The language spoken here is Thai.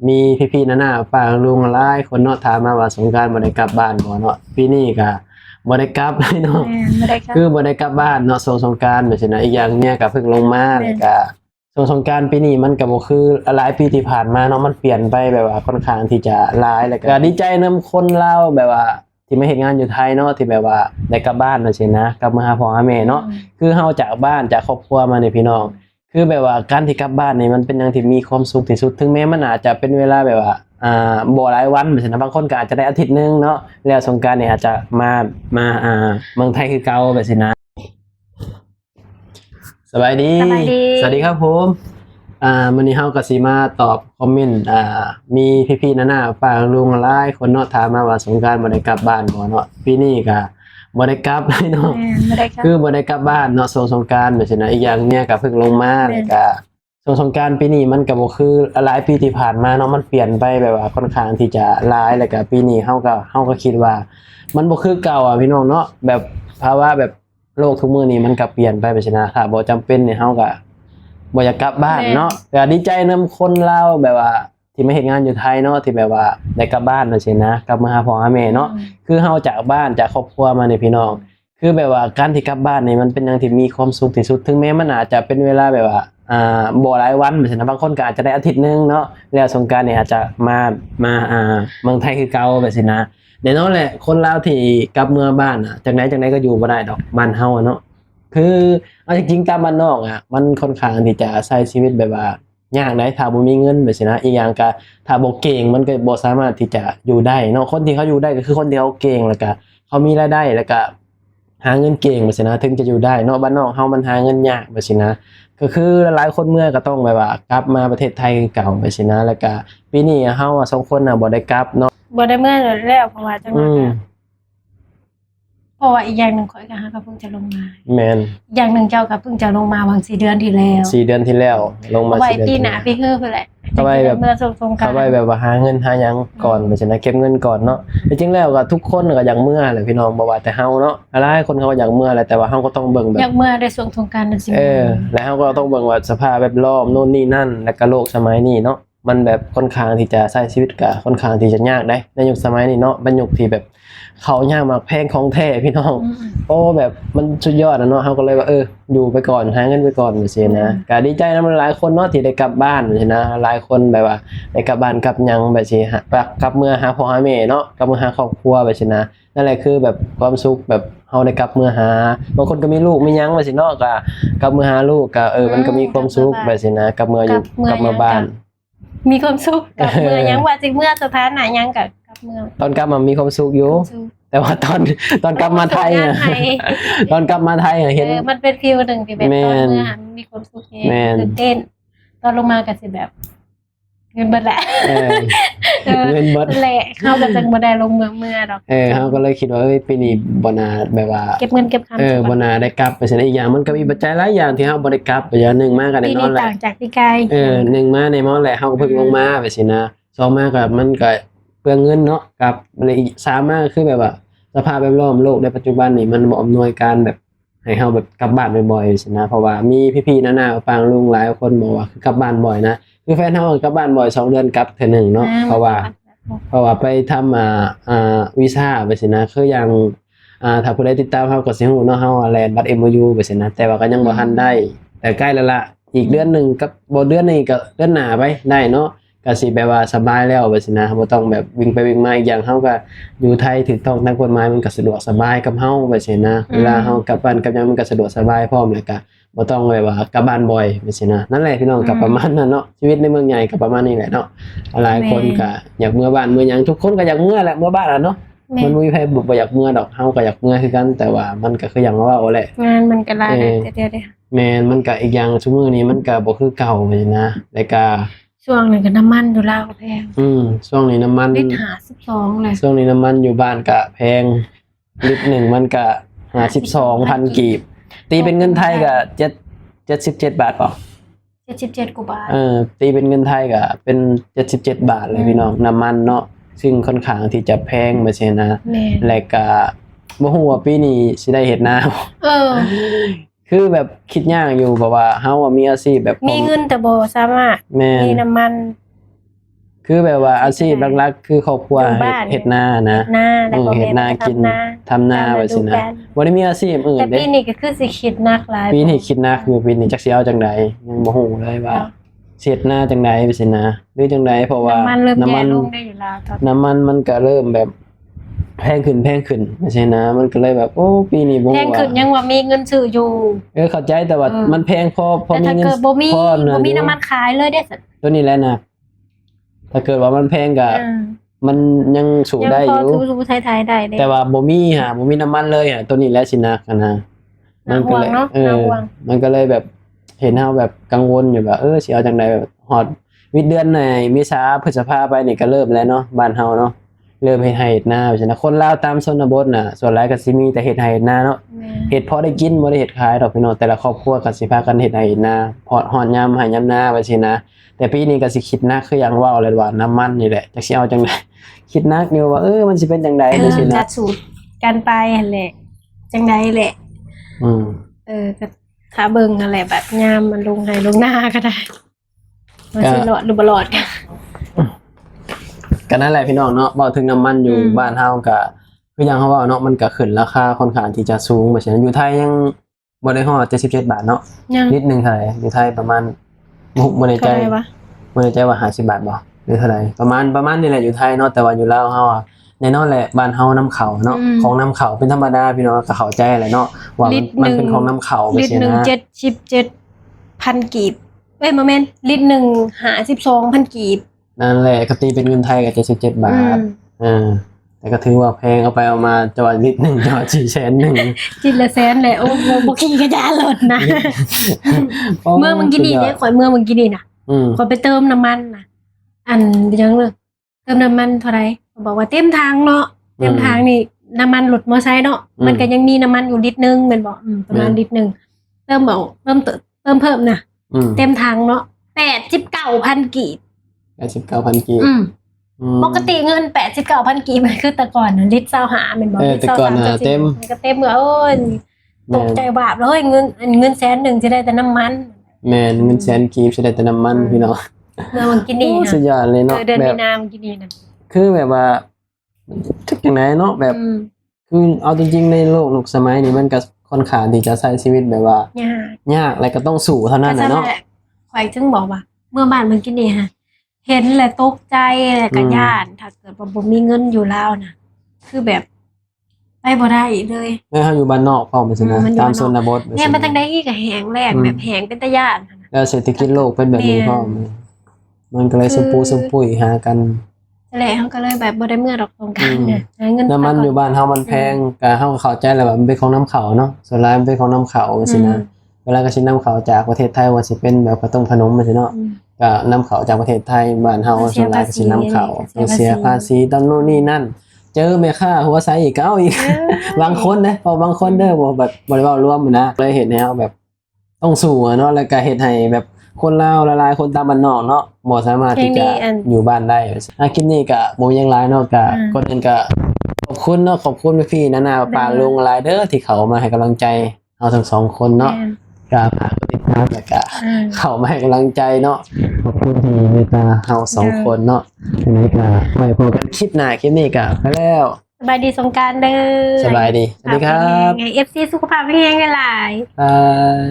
มีพี่ๆน้าๆป้าลุงหลายคนเนาะถามมาว่าสงกรานต์บ่ได้กลับบ้านบ่เนาะปีนี้ก็บ่ได้กลับเลยเนาะ แม่นบ่ได้ครับ คือบ่ได้กลับบ้านเนาะช่วงสงกรานต์แบบซี้นะอีกอย่างเนี่ยก็เพิ่งลงมา แม่น แล้วก็ช่วงสงกรานต์ปีนี้มันก็บ่คือหลายปีที่ผ่านมาเนาะมันเปลี่ยนไปแบบว่าค่อนข้างที่จะหลายแล้วก็ดีใจนำคนลาวแบบว่าที่มาเฮ็ดงานอยู่ไทยเนาะที่แบบว่าได้กลับบ้านจังซี่นะกลับมาหาพ่อหาแม่เนาะคือเฮาจากบ้านจากครอบครัวมานี่พี่น้อง คือแบบว่าการที่กลับบ้านนี่มันเป็นอย่างที่มีความสุขที่สุดถึงแม้มันอาจจะเป็นเวลาแบบว่าบ่หลายวันแบบนั้นบางคนก็อาจจะได้อาทิตย์นึงเนาะแล้วสงกรานต์นี่อาจจะมาเมืองไทยคือเก่าแบบนี้นะสบายดี สบายดี สวัสดีครับผมมื้อนี้เฮาก็สิมาตอบคอมเมนต์มีพี่ๆน้าๆป้าลุงหลายคนเนาะถามมาว่าสงกรานต์บ่ได้กลับบ้านบ่เนาะปีนี้ก็บ่ได้กลับเลยเนาะ แม่นบ่ได้ครับ คือบ่ได้กลับบ้านเนาะช่วงสงกรานต์แบบซี้นะอีกอย่างเนี่ยก็เพิ่งลงมา แม่น แล้วก็ช่วงสงกรานต์ปีนี้มันก็บ่คือหลายปีที่ผ่านมาเนาะมันเปลี่ยนไปแบบว่าค่อนข้างที่จะหลายแล้วก็ปีนี้เฮาก็คิดว่า มันบ่คือเก่าอ่ะพี่น้องเนาะแบบภาวะแบบโลกทุกมื้อนี้มันก็เปลี่ยนไปแบบซี้นะถ้าบ่จำเป็นเนี่ยเฮาก็บ่อยากกลับบ้านเนาะก็ดีใจนำคนลาวแบบว่าที่มาเฮ็ดงานอยู่ไทยเนาะที่แบบว่าได้กลับบ้านจังซี่นะกลับมาหาพ่อหาแม่เนาะ คือเฮาจากบ้านจากครอบครัวมาเนี่ยพี่น้อง คือแบบว่าการที่กลับบ้านนี่มันเป็นอย่างที่มีความสุขที่สุดถึงแม้มันอาจจะเป็นเวลาแบบว่าบ่หลายวันแบบนั้นบางคนก็อาจจะได้อาทิตย์นึงเนาะแล้วสงกรานต์นี่อาจจะมาเมืองไทยคือเก่าแบบนี้นะแน่นอนแหละคนลาวที่กลับเมืองบ้านจังไดก็อยู่บ่ได้ดอกบ้านเฮาอะเนาะคือเอาจริงๆตามบ้านนอกมันค่อนข้างที่จะใช้ชีวิตแบบว่ายากได้ถ้าบ่มีเงินแบบนี้นะอีกอย่างก็ถ้าบ่เก่งมันก็บ่สามารถที่จะอยู่ได้เนาะคนที่เขาอยู่ได้ก็คือคนที่เขาเก่งแล้วก็เขามีรายได้แล้วก็หาเงินเก่งแบบนี้นะถึงจะอยู่ได้เนาะบ้านนอกเฮามันหาเงินยากแบบนี้นะก็คือหลายๆคนเมื่อก็ต้องแบบว่ากลับมาประเทศไทยคือเก่าแบบนี้นะแล้วก็ปีนี้เฮาสองคนบ่ได้กลับเนาะ บ่ได้เมื่อแล้วเพราะว่าจังห อื วะ ม ก็เพราะว่าอีกอย่างหนึงข้อยก็หาก็เพิ่งจะลงมา แม่น อีกอย่างหนึงเจ้าก็เพิ่งจะลงมาบาง4 เดือนที่แล้ว 4 เดือนที่แล้วลงมา เอาไว้ 4 เดือน ปี ที่ ห แล้ น้าว ปีฮื้อพุ่นแหละ เอาไว้แบบ เมื่อสงกราน เขา ต์ ไว้แบบว่าหาเงินหาหยังก่อนแบบนี้นะเก็บเงินก่อนเนาะจริงๆแล้วก็ทุกคนก็อยากเมื่อแหละพี่น้องบ่ว่าแต่เฮาเนาะหลายคนเขาก็อยากเมื่อแหละแต่ว่าเฮาก็ต้องเบิ่งแบ อบ ยากเมื่อได้ช่วงสงกรานต์นั่นสิ แล้วเฮาก็ต้องเบิ่งว่าสภาพแวดล้อมโน่นนี่นั่นแล้วก็โลกสมัยนี้เนาะมันแบบค่อนข้างที่จะใช้ชีวิตก็ค่อนข้างที่จะยากได้ในยุคสมัยนี้เนาะเป็นยุคที่แบบเขายากมากแพงของแท้พี่น้อง อืม โอ้แบบมันสุดยอดเนาะเฮาก็เลยว่าอยู่ไปก่อนหาเงินไปก่อนจังซี่นะก็ดีใจนำหลายคนเนาะที่ได้กลับบ้านจังซี่นะหลายคนแบบว่าได้กลับบ้านกลับหยังแบบซี่กลับเมื่อหาพ่อหาแม่เนาะกลับเมื่อหาครอบครัวแบบซี่นะนั่นแหละคือแบบความสุขแบบเฮาได้กลับเมื่อหาบางคนก็มีลูกมีหยังแบบซี่เนาะก็กลับเมื่อหาลูกก็มันก็มีความสุขแบบซี่นะกลับเมื่ออยู่กลับเมื่อบ้าน มีความสุขกับเมื่อหยังว่าสิเมื่อสถานะหยังกับเมื่อ ตอนกลับมามีความสุขอยู่ ความสุข แต่ว่าตอนกลับมาไทย งานไทย ตอนกลับมาไทยเห็น มันเป็นฟีลหนึ่งที่แบบ แม่ ตอน น เมื่อหันมีความสุขเอง แม่น ตื่นเต้น ตอนลงมาก็สิแบบ เงินเบิดแหละ เออ เงินเบิด แหละเขาก็จังบ่ได้ลงเมื่อดอก เขาก็เลยคิดว่าปีนี้บ่น่าแบบว่า เก็บเงินเก็บคำ บ่น่าได้กลับไปซั่นอีกอย่างมันก็มีปัจจัยหลายอย่างที่เฮาบ่ได้กลับไปอย่างหนึงมาก็ ปี แน่นอ นี้ นแหละ ต่างจากปีกาย หนึ่งมาในมอแหละเฮาก็เพิ่งลงมาไปสินะสองมาก็มันก็เปลืองเงินเนาะกับอะไรอีกสามมาคือแบบว่าสภาพแวดล้อมโลกในปัจจุบันนี่มันบ่อำนวยการแบบให้เฮาแบบกลับบ้านบ่อยๆสินะเพราะว่ามีพี่ๆน้าๆฟังลุงหลายคนบอกว่าคือกลับบ้านบ่อยนะคือแฟนเฮากลับบ้านบ่อย2 เดือนกลับเทื่อหนึงเนาะเพราะว่าไปทำวีซ่าไปสินะคืออย่างถ้าผู้ใดติดตามเฮาก็สิฮู้เนาะเฮาแลนบัตร MOU ไปสินะแต่ว่าก็ยังบ่ทันได้ แต่ใกล้แล้วล่ะอีกเดือนหนึงกับบ่เดือนนี้ก็เดือนหน้าไปได้เนาะก็สิแบบว่าสบายแล้วไปสินะบ่ต้องแบบวิ่งไปวิ่งมาอีกอย่างเฮาก็อยู่ไทยถูกต้องตามกฎหมายมันก็สะดวกสบายกับเฮาไปสินะเวลาเฮากลับบ้านกลับหยังมันก็สะดวกสบายพร้อมแล้วก็บ่ต้องแบบว่ากลับบ้านบ่อยไปสินะนั่นแหละพี่น้องก็ประมาณนั้นเนาะชีวิตในเมืองใหญ่ก็ประมาณนี้แหละเนาะหลายคนก็อยากเมื่อบ้านเมื่อหยังทุกคนก็อยากเมื่อแหละเมื่อบ้านอะเนาะ แม่ มันบ่มีใครบ่อยากเมื่อดอกเฮาก็อยากเมื่อคือกันแต่ว่ามันก็คือหยังว่าแหละ งานมันก็หลายแต่เดี๋ยว แม่นมันก็อีกอย่างซุมื้อนี้มันก็บ่คือเก่าเลยนะแล้วก็ ช่วงนึงก็น้ำมันอยู่ลาวก็แพง ช่วงนี้น้ำมัน ลิตร52เลย ช่วงนี้น้ำมันอยู่บ้านก็แพงลิตรหนึ่งมันก็52,000 กีบตีเป็นเงินไทยก็77 บาทเปล่า 77กว่าบาท ตีเป็นเงินไทยก็เป็น77 บาทเลยพี่น้องน้ำมันเนาะซึ่งค่อนข้างที่จะแพงบ่ใช่นะ แม่ แล้วก็บ่ฮู้ว่าปีนี้สิได้เฮ็ดนา เออ คือแบบคิดยากอยู่เพราะว่าเฮามีอาชีพแบบ มีเงินแต่บ่สามารถ แม่น มีน้ำมัน คือแบบว่าอาชีพหลักๆคือครอบครัว อยู่บ้าน เฮ็ดนานะ หน้าแล้วก็ เฮ็ดนากินทำนาไว้สินะบ่ได้มีอาชีพอื่น แต่ เด้ ปีนี้ก็คือสิคิดหนักหลาย ปีนี้คิดหนักอยู่ปีนี้จักสิเอาจังไดยังบ่ฮู้เลยว่าเสียดหน้าจังไดไปสินะหรือจังไดเพราะว่า น้ำมันเริ่ม น้ำ แย่ มัน ลงได้อยู่แล้วตอน น้ำมันมันก็เริ่มแบบแพงขึ้นไม่ใช่นะมันก็เลยแบบโอ้ปีนี้บ่ แพ ฮู้ งขึ้นยังว่ามีเงินซื้ออยู่ เข้าใจแต่ว่ามันแพงพอ แต่ มี ถ้า เงิน เกิดบ่มี พอนะ บ่มีน้ำมันขายเลยได้สัตว์ ตัวนี้แหละนะถ้าเกิดว่ามันแพงก็มันยังสูง ยัง ได้ พ อ อยู่ ทูๆไทยๆได้เด้ แต่ว่าบ่มีน้ำมันเลยตัวนี้แหละสินะกันนะ น่าห่วงเนาะน่าห่วง มันก็เลยแบบเห็นเฮาแบบกังวลอยู่แบบสิเอาจังไดแบบฮอดวิดเดือนไหนเมษาพฤษภาไปนี่ก็เริ่มแล้วเนาะบ้านเฮาเนาะเริ่มเฮ็ดไร่เฮ็ดนาใช่นะคนลาวตามชนบทน่ะส่วนหลายก็สิมีแต่เฮ็ดไร่เฮ็ดนาเนาะ แม่ เฮ็ดพอได้กินบ่ได้เฮ็ดขายดอกพี่น้องแต่ละครอบครัวก็สิพากันเฮ็ดไร่เฮ็ดนาพอฮอดยามให้ยามนาว่าซี่นะแต่ปีนี้ก็สิคิดหนักคืออย่างเว้าเลยว่าน้ำมันนี่แหละจักสิเอาจังไดคิดหนักอยู่ว่ามันสิเป็นจังได๋จังซี่ จั นะ ดสูตรกันไปหั่นแหละจังไดแหละ อืม ก็ถ้าเบิ่งนั่นแหละแบบยามมันลงให้ลงหน้าก็ได้ว่าสิรอดหรือบ่รอดกัน ก็นั่นแหละพี่น้องเนาะเว้าถึงน้ำมันอยู่บ้านเฮาก็คืออย่างเฮาเว้าเนาะมันก็ขึ้นราคาค่อนข้างที่จะสูงว่าซั่นอยู่ไทยยังบ่ได้ฮอด77 บาทเนาะ ยัง ลิตรหนึงเท่าไหร่อยู่ไทยประมาณบ่แน่ใจ เท่าไหร่วะ บ่แน่ใจว่า50 บาทบ่หรือเท่าไหร่ประมาณนี่แหละอยู่ไทยเนาะแต่ว่าอยู่ลาวเฮาอะแน่นอนแหละบ้านเฮานำเข้าเนาะของนำเข้าเป็นธรรมดาพี่น้องก็เข้าใจแหละเนาะว่ามันเป็นของนำเข้าไป ลิตร ซี่ หนึ่ง นะ 77,000 กีบบ่แม่นลิตรหนึ่ง52,000 กีบ นั่นแหละก็ตีเป็นเงินไทยก็77 บาทแต่ก็ถือว่าแพงเอาไปเอามาจะว่าลิตรหนึงจะว่า400,000 จิตละแสนเลยโอ้โหบ่ขี่กระยานรถนะ เมื่อมึงกินนี่เนี่ยข่อยเมื่อมึงกินนี่น่ะ ข่อยไปเติมน้ำมันน่ะ อันยังเลยเติมน้ำมันเท่าไหร่เขาบอกว่าเต็มทางเนาะเต็มทางนี่น้ำมันรถมอไซค์เนาะมันก็ยังมีน้ำมันอยู่ลิตรนึงแม่นบ่ประมาณลิตรนึงเติมเพิ่มน่ะเต็มทางเนาะ89,000 กีบ 89,000 กีบ ปกติเงิน89,000 กีบมันคือแต่ก่อนน่ะลิตร25แม่นบ่ลิตร แต่ก่อนน่ะ 23 เต็ม มันก็เต็มโอ้ยตกใจบาปเลยเงินแสนนึงสิได้แต่น้ำมัน แม่นเงินแสนกีบสิได้แต่น้ำมันพี่น้อง เมื่อมึงกินนี่ โอ้ นะ สุดยอดเลยเนาะ เดือน แบ มี บ นามึงกินนี่นะ คือแบบว่าทุกอย่างไหนเนาะแบบคือเอาจริงๆในโลกยุคสมัยนี้มันก็ค่อนข้างที่จะใช้ชีวิตแบบว่าย าก และก็ต้องสู้เท่านั้น ก็ น่ะ ใช่ เนาะ แหละข่อยจึงบอกว่า เมื่อบ้านมึงกินนี่ฮะเห็นแหละตกใจแหละก็ย่านถ้าเกิดว่าบ่มีเงินอยู่แล้วนะคือแบบไปบ่ได้เลย แม่เฮาอยู่บ้านนอกพร้อมไปซั่นนะ มันอยู่ ตาม บ้านนอก ชนบท เนี่ยมันตั้งได้อีกก็แหงแรกแบบแหงเป็นตะย่านหั่นน่ะ แล้วเศรษฐกิจโลกเป็นแบบนี้พร้อมมันก็เลยสมปูสมปุยหากัน แหละเขาก็เลยแบบบ่ได้เมื่อดอกสงกรานต์เนี่ยหาเงิน น้ำมันอยู่บ้านเฮามันแพงก็เฮาก็เข้าใจแหละว่ามันเป็นของนำเข้าเนาะส่วนหลายมันเป็นของนำเข้าจังซี่นะเวลาก็สินำเข้าจากประเทศไทยว่าสิเป็นแบบข้าวต้มขนมจังซี่เนาะ ก็นำเข้าจากประเทศไทยบ้านเฮาส่วนหลายก็สินำเข้าต้องเสียภาษีตอนโน่นนี่นั่น เจอแม่ค้าหัวไสอีกก็เอาอีก บางคนนะเพราะบางคนเด้อบ่แบบบ่ได้เว้ารวมนะเลยเฮ็ดให้เฮาแบบต้องสู้อะเนาะแล้วก็เฮ็ดให้แบบคนลาวหลายๆคนตามบ้านนอกเนาะบ่สามารถที่จะอยู่บ้านได้คลิปนี้ก็บ่มีหยังหลายเนาะก็คนอื่นก็ขอบคุณเนาะขอบคุณพี่ๆนาๆป้าลุงหลายเด้อที่เขามาให้กำลังใจเฮาทั้งสองคนเนาะก็ฝากกดติดตามแล้วก็เข้ามาให้กำลังใจเนาะขอบคุณที่เมตตาเฮาสองคนเนาะทีนี้ก็ไว้พบกันคลิปหน้าคลิปนี้ก็ไปแล้ว สบายดีสงกรานต์เด้อ สบายดีสวัสดีครับ ไง FC สุขภาพแข็งแรงหลาย บาย